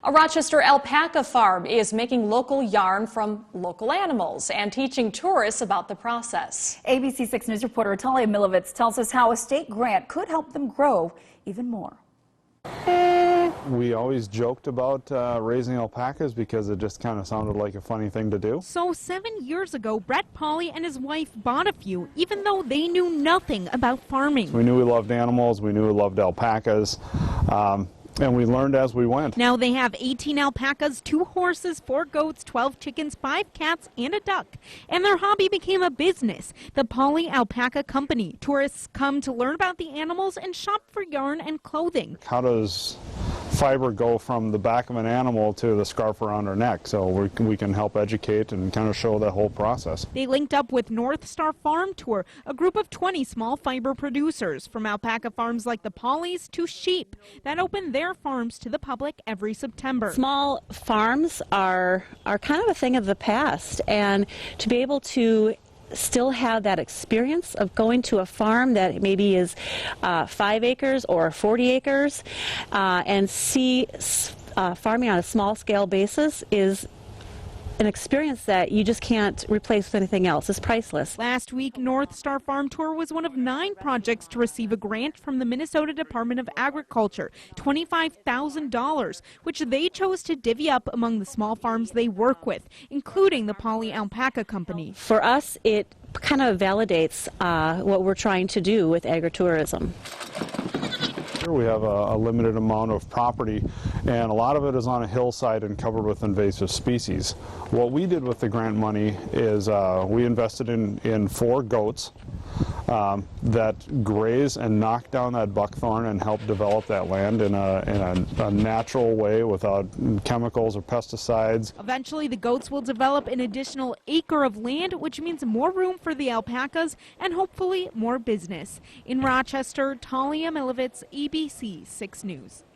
A Rochester alpaca farm is making local yarn from local animals and teaching tourists about the process. ABC 6 News reporter Talia Milovitz tells us how a state grant could help them grow even more. We always joked about raising alpacas because it just kind of sounded like a funny thing to do. So 7 years ago, Brett Pauley and his wife bought a few, even though they knew nothing about farming. We knew we loved animals, we knew we loved alpacas, and we learned as we went. Now they have 18 alpacas, 2 horses, 4 goats, 12 chickens, 5 cats, and a duck. And their hobby became a business, the Pauley Alpaca Company. Tourists come to learn about the animals and shop for yarn and clothing. How does fiber go from the back of an animal to the scarf around our neck? So we can help educate and kind of show that whole process. They linked up with North Star Farm Tour, a group of 20 small fiber producers, from alpaca farms like the Pauleys to sheep, that open their farms to the public every September. Small farms are kind of a thing of the past, and to be able to still have that experience of going to a farm that maybe is 5 acres or 40 acres and see farming on a small scale basis is an experience that you just can't replace with anything else. It's priceless. Last week, North Star Farm Tour was one of 9 projects to receive a grant from the Minnesota Department of Agriculture, $25,000, which they chose to divvy up among the small farms they work with, including the Pauley Alpaca Company. For us, it kind of validates what we're trying to do with agritourism. We have a limited amount of property, and a lot of it is on a hillside and covered with invasive species. What we did with the grant money is we invested in 4 goats that graze and knock down that buckthorn and help develop that land in a natural way without chemicals or pesticides. Eventually, the goats will develop an additional acre of land, which means more room for the alpacas and hopefully more business. In Rochester, Talia Milovitz, ABC 6 News.